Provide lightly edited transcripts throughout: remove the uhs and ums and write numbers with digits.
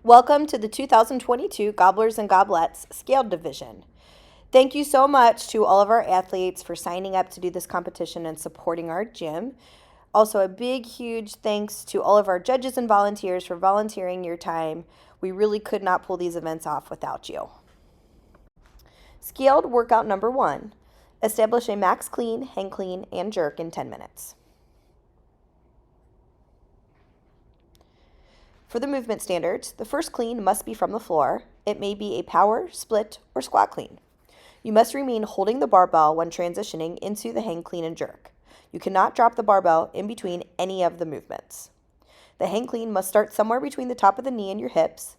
Welcome to the 2022 Gobblers and Gobblettes Scaled Division. Thank you so much to all of our athletes for signing up to do this competition and supporting our gym. Also, a big, huge thanks to all of our judges and volunteers for volunteering your time. We really could not pull these events off without you. Scaled workout number 1. Establish a max clean, hang clean, and jerk in 10 minutes. For the movement standards, the first clean must be from the floor. It may be a power, split, or squat clean. You must remain holding the barbell when transitioning into the hang clean and jerk. You cannot drop the barbell in between any of the movements. The hang clean must start somewhere between the top of the knee and your hips.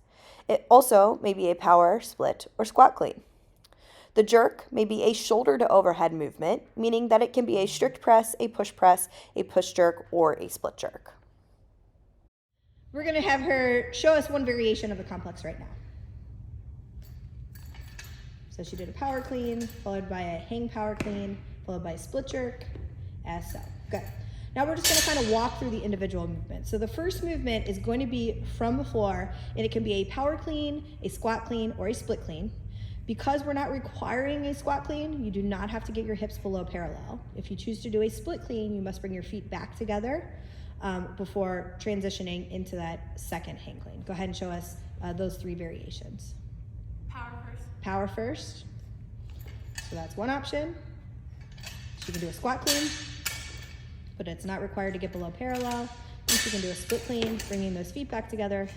It also may be a power, split, or squat clean. The jerk may be a shoulder to overhead movement, meaning that it can be a strict press, a push jerk, or a split jerk. We're going to have her show us one variation of the complex right now. So she did a power clean, followed by a hang power clean, followed by a split jerk, as so. Good. Now we're just going to kind of walk through the individual movements. So the first movement is going to be from the floor, and it can be a power clean, a squat clean, or a split clean. Because we're not requiring a squat clean, you do not have to get your hips below parallel. If you choose to do a split clean, you must bring your feet back together before transitioning into that second hang clean. Go ahead and show us those 3 variations. Power first. Power first. So that's one option. She can do a squat clean, but it's not required to get below parallel. And she can do a split clean, bringing those feet back together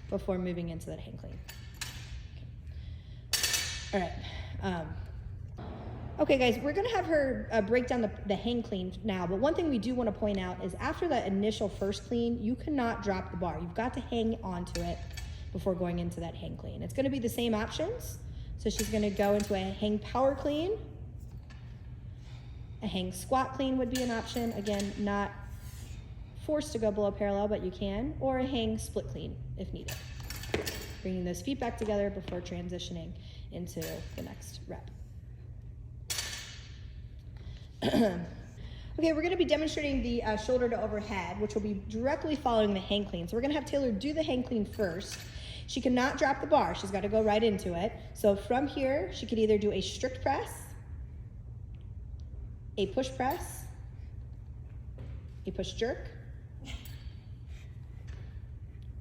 before moving into that hang clean. Okay. All right. Okay guys, we're gonna have her break down the hang clean now, but one thing we do wanna point out is after that initial first clean, you cannot drop the bar. You've got to hang onto it before going into that hang clean. It's gonna be the same options. So she's gonna go into a hang power clean. A hang squat clean would be an option. Again, not forced to go below parallel, but you can, or a hang split clean if needed. Bringing those feet back together before transitioning into the next rep. Okay, we're going to be demonstrating the shoulder to overhead, which will be directly following the hang clean. So we're going to have Taylor do the hang clean first. She cannot drop the bar. She's got to go right into it. So from here, she could either do a strict press, a push press, a push jerk,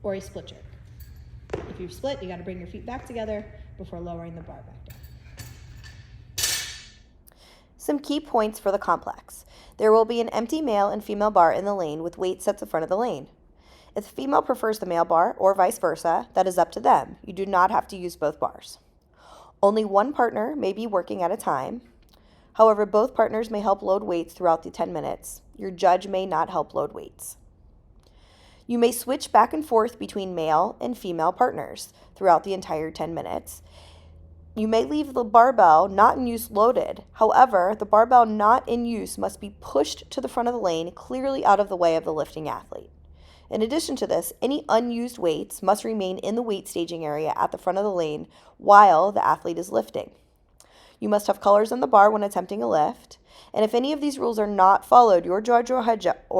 or a split jerk. If you split, you got to bring your feet back together before lowering the bar back down. Some key points for the complex. There will be an empty male and female bar in the lane with weights at the front of the lane. If the female prefers the male bar or vice versa, that is up to them. You do not have to use both bars. Only one partner may be working at a time. However, both partners may help load weights throughout the 10 minutes. Your judge may not help load weights. You may switch back and forth between male and female partners throughout the entire 10 minutes. You may leave the barbell not in use loaded. However, the barbell not in use must be pushed to the front of the lane, clearly out of the way of the lifting athlete. In addition to this, any unused weights must remain in the weight staging area at the front of the lane while the athlete is lifting. You must have colors on the bar when attempting a lift. And if any of these rules are not followed, your judge or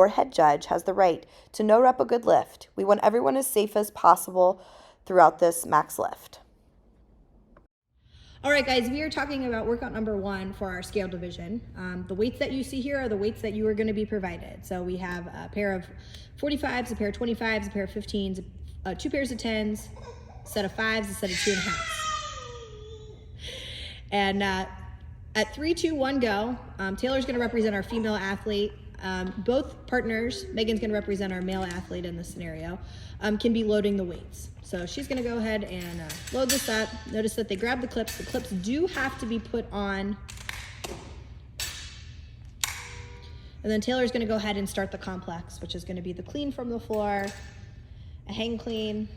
head judge has the right to no rep a good lift. We want everyone as safe as possible throughout this max lift. All right, guys, we are talking about workout number 1 for our scale division. The weights that you see here are the weights that you are going to be provided. So we have a pair of 45s, a pair of 25s, a pair of 15s, 2 pairs of 10s, a set of 5s, a set of 2.5s. And at 3, 2, 1, go. Taylor's going to represent our female athlete. Both partners, Megan's going to represent our male athlete in this scenario, can be loading the weights. So she's going to go ahead and load this up. Notice that they grab the clips. The clips do have to be put on. And then Taylor's going to go ahead and start the complex, which is going to be the clean from the floor, a hang clean,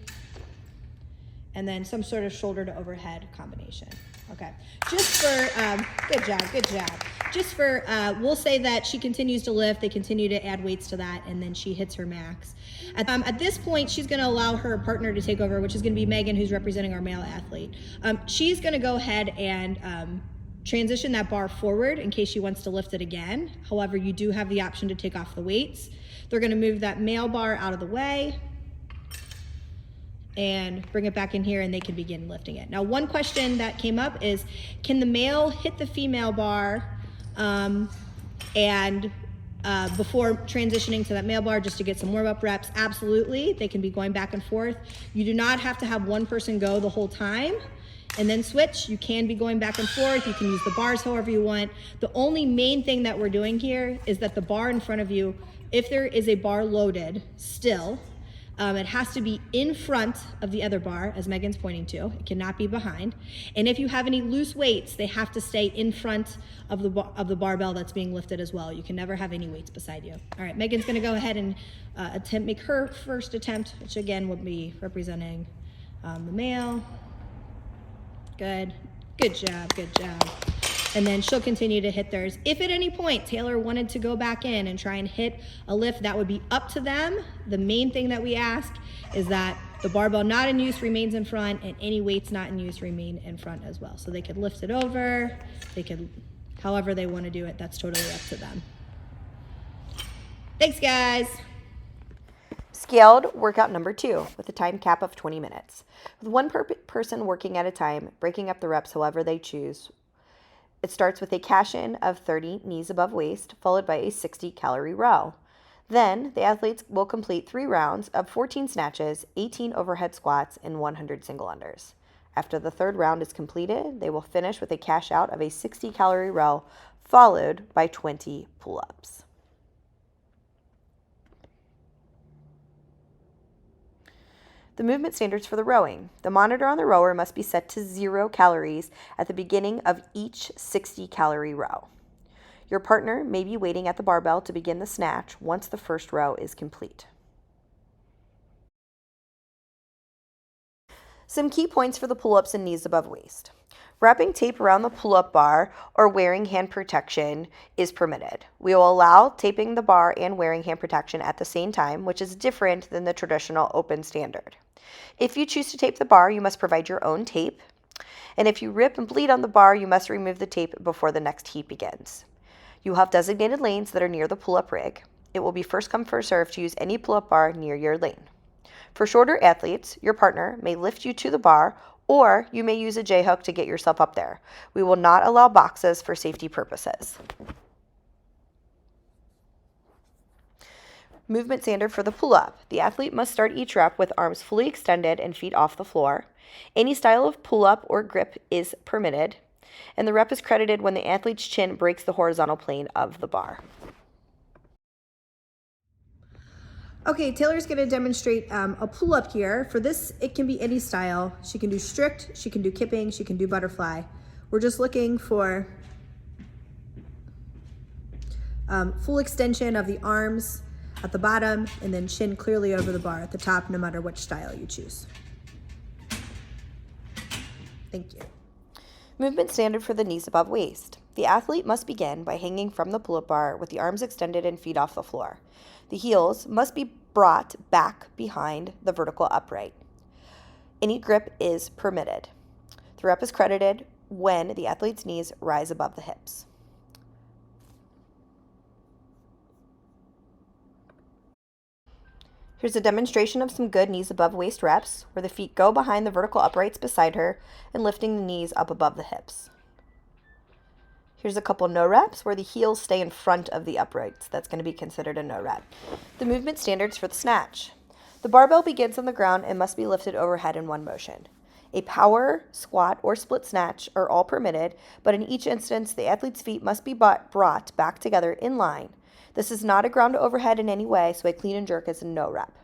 and then some sort of shoulder to overhead combination. Okay, just for, good job. Just for, we'll say that she continues to lift, they continue to add weights to that, and then she hits her max. At this point, she's gonna allow her partner to take over, which is gonna be Megan, who's representing our male athlete. She's gonna go ahead and transition that bar forward in case she wants to lift it again. However, you do have the option to take off the weights. They're gonna move that male bar out of the way. and bring it back in here, and they can begin lifting it. Now, one question that came up is, can the male hit the female bar before transitioning to that male bar just to get some warm-up reps? Absolutely. They can be going back and forth. You do not have to have one person go the whole time and then switch. You can be going back and forth. You can use the bars however you want. The only main thing that we're doing here is that the bar in front of you, if there is a bar loaded still, it has to be in front of the other bar, as Megan's pointing to. It cannot be behind. And if you have any loose weights, they have to stay in front of the barbell that's being lifted as well. You can never have any weights beside you. All right, Megan's gonna go ahead and make her first attempt, which again would be representing the male. Good, good job, good job. And then she'll continue to hit theirs. If at any point Taylor wanted to go back in and try and hit a lift, that would be up to them. The main thing that we ask is that the barbell not in use remains in front, and any weights not in use remain in front as well. So they could lift it over, they could, however they want to do it, that's totally up to them. Thanks, guys. Scaled workout number 2 with a time cap of 20 minutes. With one person working at a time, breaking up the reps however they choose. It starts with a cash-in of 30 knees above waist, followed by a 60-calorie row. Then, the athletes will complete 3 rounds of 14 snatches, 18 overhead squats, and 100 single unders. After the 3rd round is completed, they will finish with a cash-out of a 60-calorie row, followed by 20 pull-ups. The movement standards for the rowing. The monitor on the rower must be set to 0 calories at the beginning of each 60-calorie row. Your partner may be waiting at the barbell to begin the snatch once the first row is complete. Some key points for the pull-ups and knees above waist. Wrapping tape around the pull-up bar or wearing hand protection is permitted. We will allow taping the bar and wearing hand protection at the same time, which is different than the traditional open standard. If you choose to tape the bar, you must provide your own tape. And if you rip and bleed on the bar, you must remove the tape before the next heat begins. You will have designated lanes that are near the pull-up rig. It will be first come, first served to use any pull-up bar near your lane. For shorter athletes, your partner may lift you to the bar, or you may use a J-hook to get yourself up there. We will not allow boxes for safety purposes. Movement standard for the pull-up. The athlete must start each rep with arms fully extended and feet off the floor. Any style of pull-up or grip is permitted, and the rep is credited when the athlete's chin breaks the horizontal plane of the bar. Okay, Taylor's going to demonstrate a pull-up here. For this, it can be any style. She can do strict, she can do kipping, she can do butterfly. We're just looking for full extension of the arms at the bottom, and then chin clearly over the bar at the top, no matter which style you choose. Thank you. Movement standard for the knees above waist. The athlete must begin by hanging from the pull-up bar with the arms extended and feet off the floor. The heels must be brought back behind the vertical upright. Any grip is permitted. The rep is credited when the athlete's knees rise above the hips. Here's a demonstration of some good knees above waist reps, where the feet go behind the vertical uprights beside her and lifting the knees up above the hips. Here's a couple no reps where the heels stay in front of the uprights. That's going to be considered a no rep. The movement standards for the snatch. The barbell begins on the ground and must be lifted overhead in one motion. A power, squat, or split snatch are all permitted, but in each instance, the athlete's feet must be brought back together in line. This is not a ground to overhead in any way, so a clean and jerk is a no rep.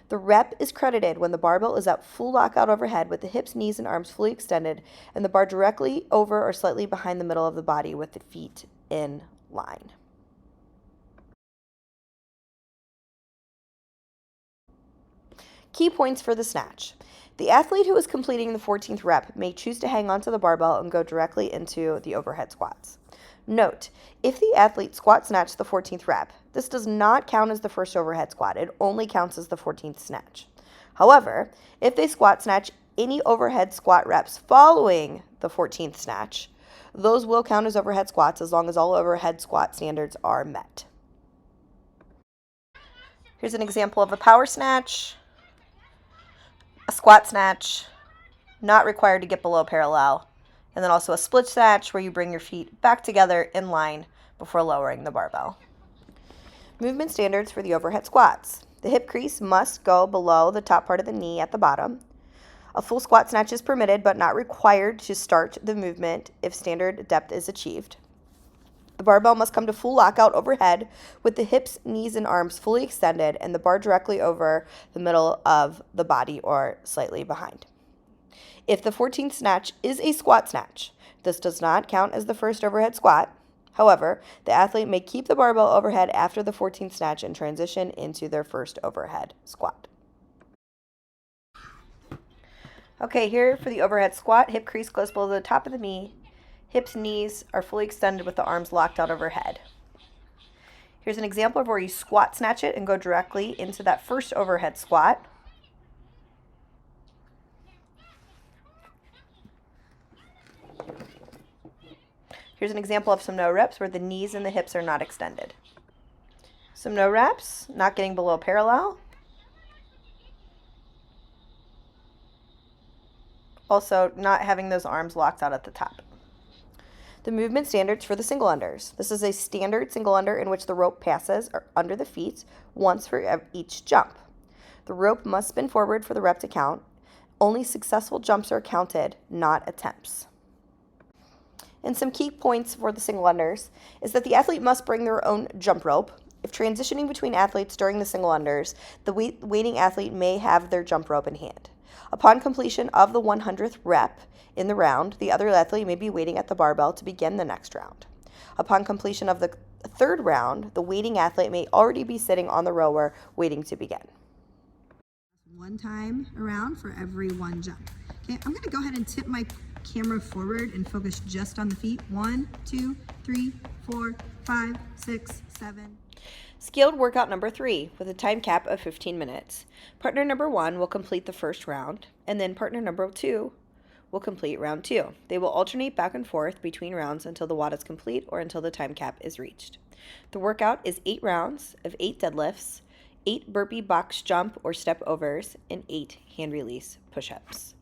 The rep is credited when the barbell is at full lockout overhead with the hips, knees, and arms fully extended, and the bar directly over or slightly behind the middle of the body with the feet in line. Key points for the snatch. The athlete who is completing the 14th rep may choose to hang onto the barbell and go directly into the overhead squats. Note, if the athlete squat snatched the 14th rep, this does not count as the first overhead squat. It only counts as the 14th snatch. However, if they squat snatch any overhead squat reps following the 14th snatch, those will count as overhead squats as long as all overhead squat standards are met. Here's an example of a power snatch, a squat snatch, not required to get below parallel, and then also a split snatch where you bring your feet back together in line before lowering the barbell. Movement standards for the overhead squats. The hip crease must go below the top part of the knee at the bottom. A full squat snatch is permitted but not required to start the movement if standard depth is achieved. The barbell must come to full lockout overhead with the hips, knees, and arms fully extended and the bar directly over the middle of the body or slightly behind. If the 14th snatch is a squat snatch, this does not count as the first overhead squat. However, the athlete may keep the barbell overhead after the 14th snatch and transition into their first overhead squat. Okay, here for the overhead squat, hip crease goes below the top of the knee. Hips, knees are fully extended with the arms locked out overhead. Here's an example of where you squat snatch it and go directly into that first overhead squat. Here's an example of some no reps where the knees and the hips are not extended. Some no reps, not getting below parallel. Also, not having those arms locked out at the top. The movement standards for the single unders. This is a standard single under in which the rope passes under the feet once for each jump. The rope must spin forward for the rep to count. Only successful jumps are counted, not attempts. And some key points for the single unders is that the athlete must bring their own jump rope. If transitioning between athletes during the single unders, the waiting athlete may have their jump rope in hand. Upon completion of the 100th rep in the round, the other athlete may be waiting at the barbell to begin the next round. Upon completion of the third round, the waiting athlete may already be sitting on the rower waiting to begin. One time around for every one jump. Okay, I'm going to go ahead and tip my camera forward and focus just on the feet. 1, 2, 3, 4, 5, 6, 7. Scaled workout number 3 with a time cap of 15 minutes. Partner number 1 will complete the first round, and then partner number 2 will complete round 2. They will alternate back and forth between rounds until the WOD is complete or until the time cap is reached. The workout is 8 rounds of 8 deadlifts, 8 burpee box jump or step overs, and 8 hand release push-ups.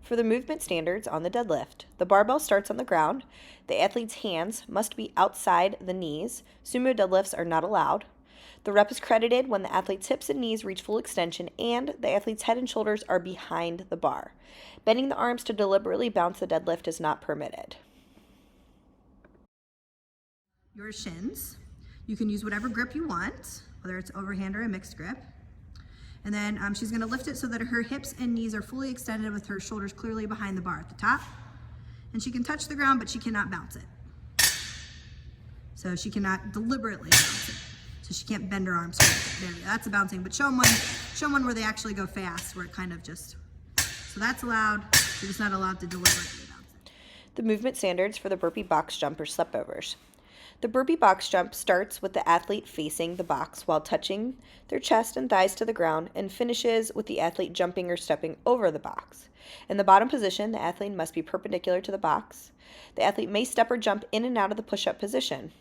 For the movement standards on the deadlift, the barbell starts on the ground. The athlete's hands must be outside the knees. Sumo deadlifts are not allowed. The rep is credited when the athlete's hips and knees reach full extension and the athlete's head and shoulders are behind the bar. Bending the arms to deliberately bounce the deadlift is not permitted. Your shins. You can use whatever grip you want, whether it's overhand or a mixed grip. And then she's going to lift it so that her hips and knees are fully extended with her shoulders clearly behind the bar at the top. And she can touch the ground, but she cannot bounce it. So she cannot deliberately bounce it. So she can't bend her arms. There, that's a bouncing. But show them one where they actually go fast, where it kind of just, so that's allowed. You're just not allowed to deliberately bounce it. The movement standards for the burpee box jump or step overs. The burpee box jump starts with the athlete facing the box while touching their chest and thighs to the ground and finishes with the athlete jumping or stepping over the box. In the bottom position, the athlete must be perpendicular to the box. The athlete may step or jump in and out of the push-up position.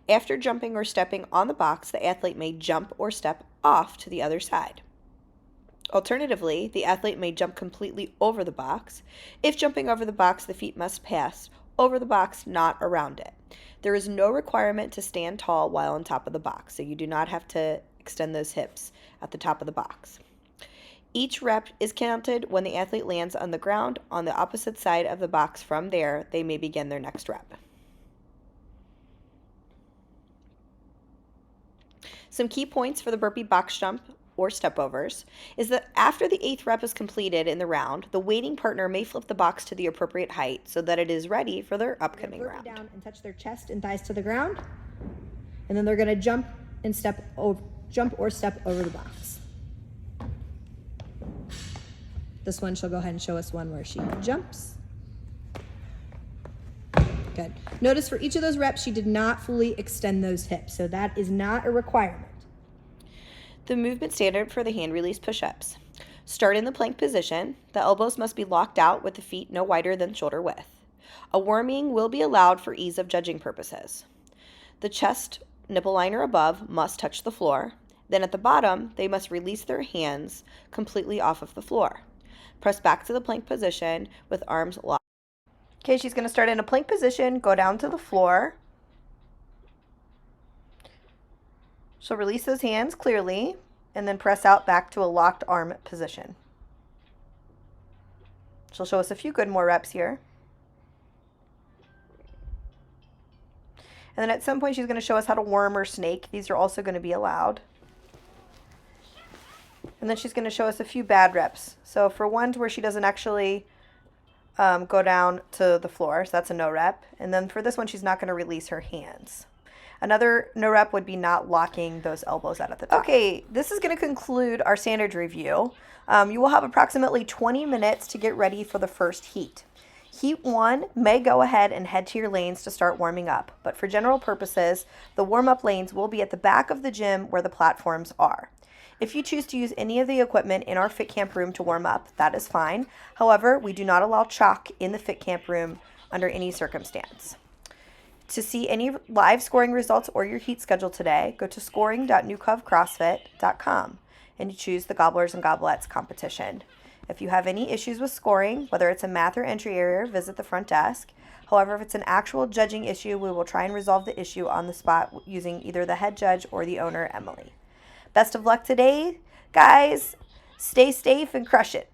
After jumping or stepping on the box, the athlete may jump or step off to the other side. Alternatively, the athlete may jump completely over the box. If jumping over the box, the feet must pass over the box, not around it. There is no requirement to stand tall while on top of the box, so you do not have to extend those hips at the top of the box. Each rep is counted when the athlete lands on the ground on the opposite side of the box. From there, they may begin their next rep. Some key points for the burpee box jump or step overs is that after the 8th rep is completed in the round, the waiting partner may flip the box to the appropriate height so that it is ready for their upcoming round. Down and touch their chest and thighs to the ground, and then they're going to jump or step over the box. This one, she'll go ahead and show us one where she jumps. Good. Notice for each of those reps, she did not fully extend those hips, so that is not a requirement. The movement standard for the hand release push-ups. Start in the plank position. The elbows must be locked out with the feet no wider than shoulder width. A warming will be allowed for ease of judging purposes. The chest nipple line or above, must touch the floor. Then at the bottom, they must release their hands completely off of the floor. Press back to the plank position with arms locked. Okay, she's going to start in a plank position, go down to the floor. She'll release those hands clearly and then press out back to a locked arm position. She'll show us a few good more reps here. And then at some point she's going to show us how to worm or snake. These are also going to be allowed. And then she's going to show us a few bad reps. So for ones where she doesn't actually go down to the floor, so that's a no rep. And then for this one, she's not going to release her hands. Another no rep would be not locking those elbows out at the top. Okay, this is going to conclude our standard review. You will have approximately 20 minutes to get ready for the first heat. Heat 1 may go ahead and head to your lanes to start warming up, but for general purposes, the warm-up lanes will be at the back of the gym where the platforms are. If you choose to use any of the equipment in our Fit Camp room to warm up, that is fine. However, we do not allow chalk in the Fit Camp room under any circumstance. To see any live scoring results or your heat schedule today, go to scoring.newcovcrossfit.com and choose the Gobblers and Gobblettes competition. If you have any issues with scoring, whether it's a math or entry error, visit the front desk. However, if it's an actual judging issue, we will try and resolve the issue on the spot using either the head judge or the owner, Emily. Best of luck today, guys. Stay safe and crush it.